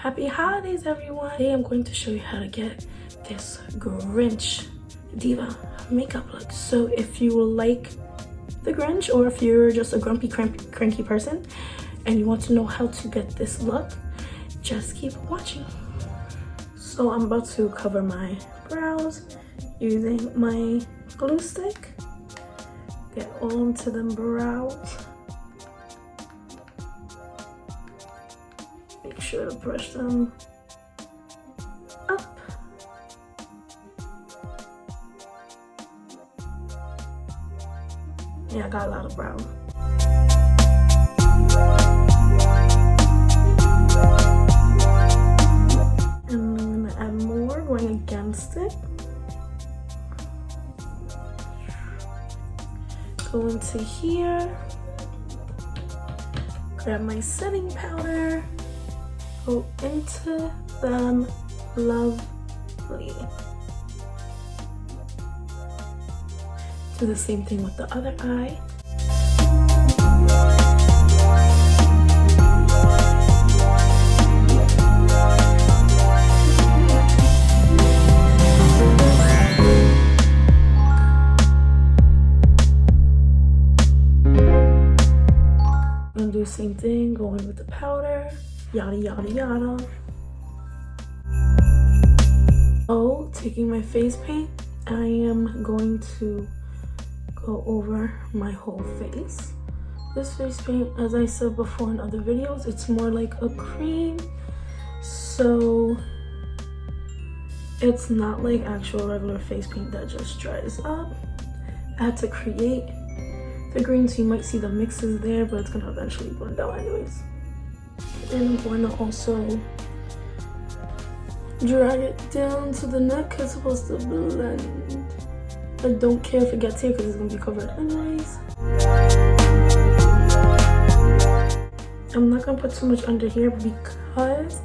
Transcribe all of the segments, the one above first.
Happy holidays, everyone. Today I'm going to show you how to get this Grinch Diva makeup look. So if you like the Grinch, or if you're just a grumpy, cranky person and you want to know how to get this look, just keep watching. So I'm about to cover my brows using my glue stick. Get all into them brows. Make sure to brush them up. Yeah, I got a lot of brown. And I'm gonna add more, going against it. Go into here. Grab my setting powder. Go into them lovely. Do the same thing with the other eye. And do the same thing, going with the powder. Yada yada yada. Oh, taking my face paint, I am going to go over my whole face. This face paint, as I said before in other videos, it's more like a cream, so it's not like actual regular face paint that just dries up. I had to create the green, so you might see the mixes there, but it's gonna eventually blend out anyways. And I'm going to also drag it down to the neck because it's supposed to blend. I don't care if it gets here because it's going to be covered anyways. I'm not going to put too much under here because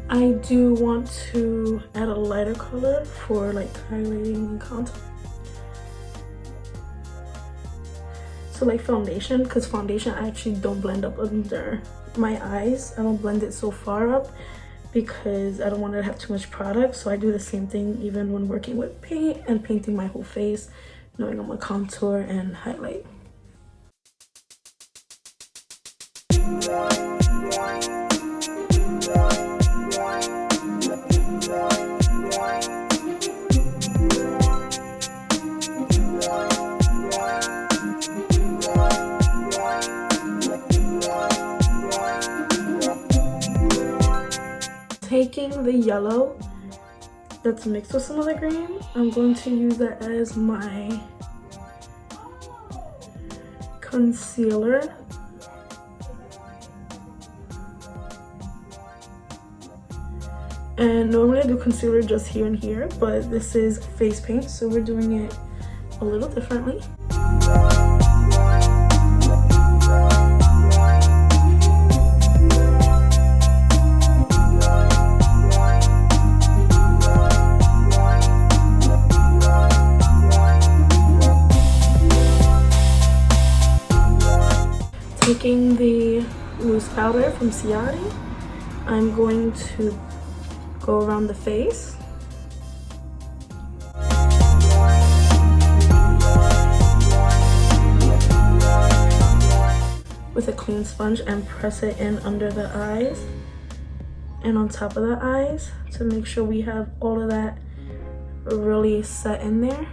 I do want to add a lighter color for like highlighting and contour. So like foundation, because foundation I actually don't blend up under my eyes. I don't blend it so far up because I don't want to have too much product. So I do the same thing even when working with paint and painting my whole face, knowing I'm gonna contour and highlight. Taking the yellow that's mixed with some of the green, I'm going to use that as my concealer. And normally I do concealer just here and here, but this is face paint, so we're doing it a little differently. Taking the loose powder from Ciati, I'm going to go around the face. With a clean sponge and press it in under the eyes and on top of the eyes to make sure we have all of that really set in there.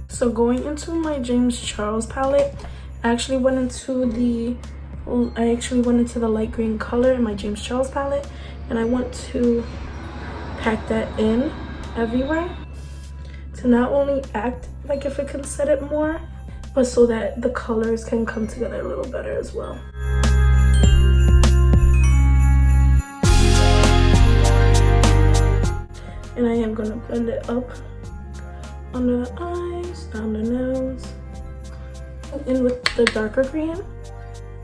So going into my James Charles palette, I actually went into the light green color in my James Charles palette, and I want to pack that in everywhere to not only act like if it can set it more, but so that the colors can come together a little better as well. And I am going to blend it up under the eyes, down the nose. And with the darker green,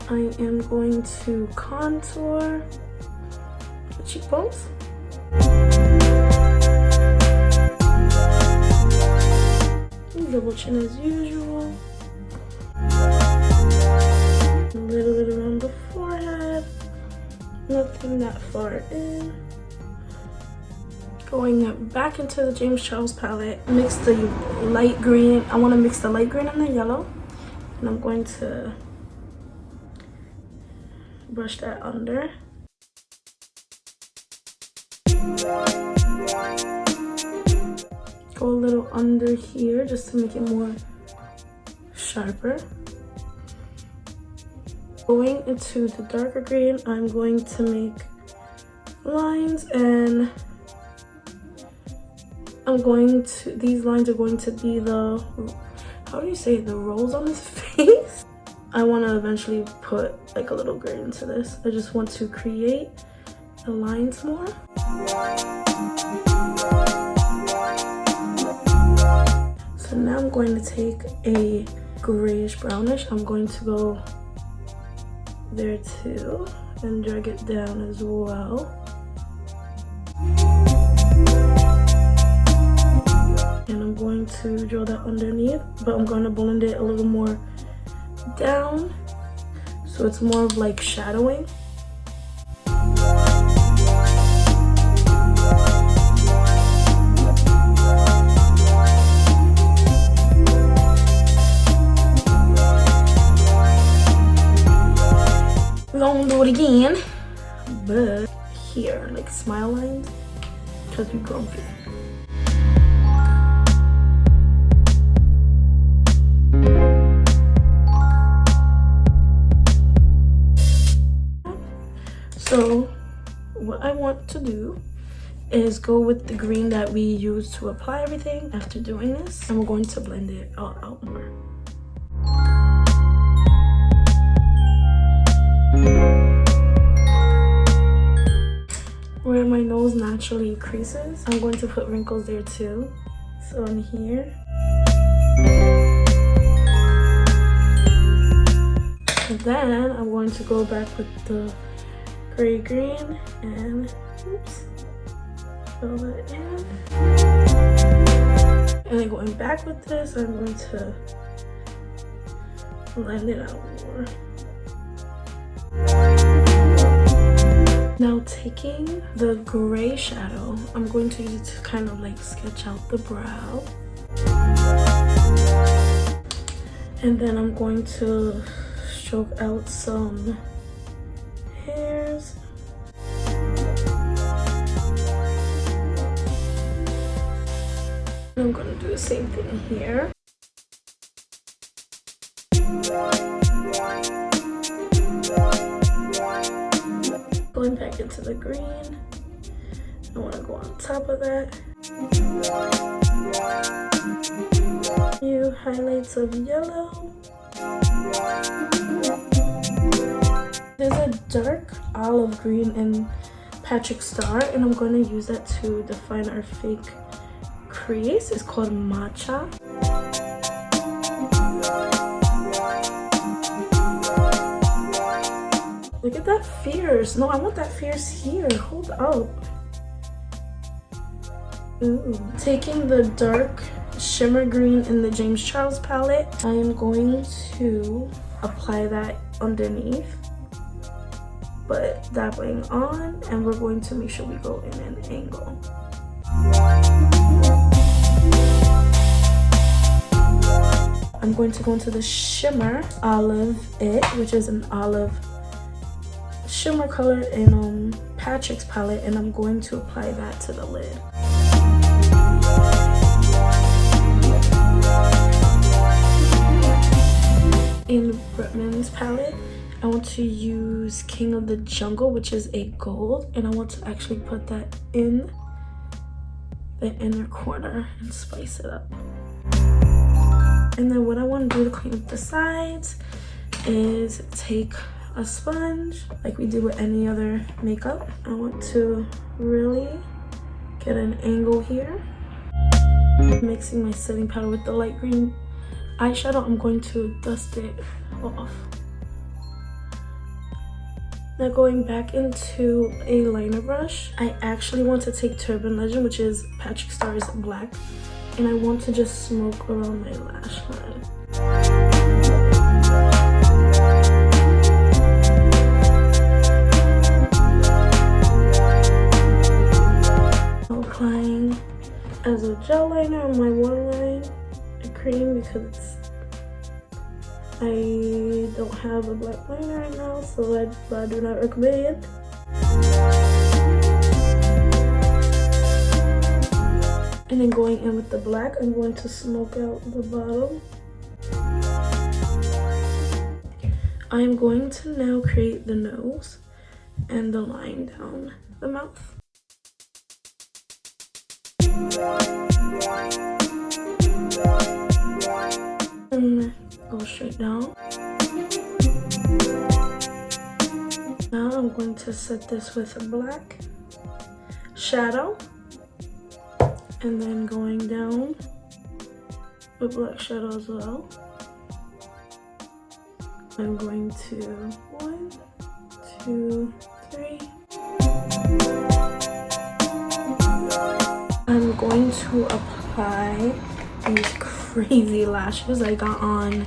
I am going to contour the cheekbones. double chin as usual. A little bit around the forehead. Nothing that far in. Going back into the James Charles palette, mix the light green. I want to mix the light green and the yellow. And I'm going to brush that under. Go a little under here just to make it more sharper. Going into the darker green, I'm going to make lines, and these lines are going to be the, how do you say it, the rolls on his face? I want to eventually put like a little grid into this. I just want to create the lines more. So now I'm going to take a grayish brownish. I'm going to go there too and drag it down as well. And I'm going to draw that underneath, but I'm going to blend it a little more down so it's more of like shadowing. We're gonna do it again, but here, like smile lines, because we're grumpy. So what I want to do is go with the green that we used to apply everything after doing this, and we're going to blend it all out more. Where my nose naturally creases, I'm going to put wrinkles there too. So in here. And then I'm going to go back with the gray green and oops, fill it in. And then going back with this, I'm going to blend it out more. Now taking the gray shadow, I'm going to use it to kind of like sketch out the brow. And then I'm going to stroke out some hairs. I'm going to do the same thing here. Going back into the green. I want to go on top of that. Few highlights of yellow. There's a dark olive green in Patrick Star, and I'm going to use that to define our fake crease. It's called Matcha. Look at that fierce. No, I want that fierce here. Hold up. Ooh. Taking the dark shimmer green in the James Charles palette, I am going to apply that underneath, but dabbling on, and we're going to make sure we go in an angle. I'm going to go into the shimmer Olive It, which is an olive shimmer color in Patrick's palette, and I'm going to apply that to the lid. In Bretman's palette, I want to use King of the Jungle, which is a gold, and I want to actually put that in the inner corner and spice it up. And then what I want to do to clean up the sides is take a sponge like we do with any other makeup. I want to really get an angle here. Mixing my setting powder with the light green eyeshadow, I'm going to dust it off. Now going back into a liner brush, I actually want to take Turban Legend, which is Patrick Star's black and I want to just smoke around my lash line. Applying as a gel liner on my waterline, a cream, because I don't have a black liner right now, so I do not recommend it. And then going in with the black, I'm going to smoke out the bottom. I'm going to now create the nose and the line down the mouth. And go straight down. Now I'm going to set this with a black shadow, and then going down with black shadow as well. I'm going to 1, 2, 3. I'm going to apply these crazy lashes I got on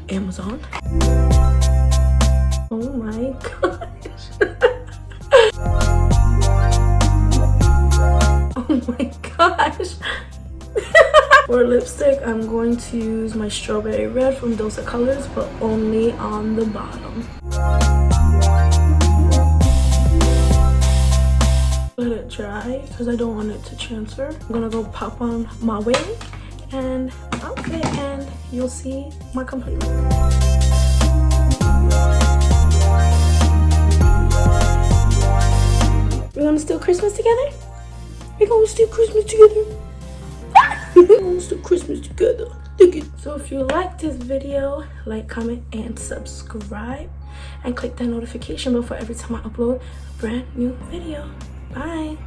Amazon. Oh my gosh. Oh my gosh. For lipstick, I'm going to use my strawberry red from Dose of Colors, but only on the bottom. Let it dry because I don't want it to transfer. I'm gonna go pop on my wig and outfit, and you'll see my complete look. We're gonna steal Christmas together? We're gonna steal Christmas together. We're gonna steal Christmas together. So if you like this video, like, comment, and subscribe, and click that notification bell for every time I upload a brand new video. Bye.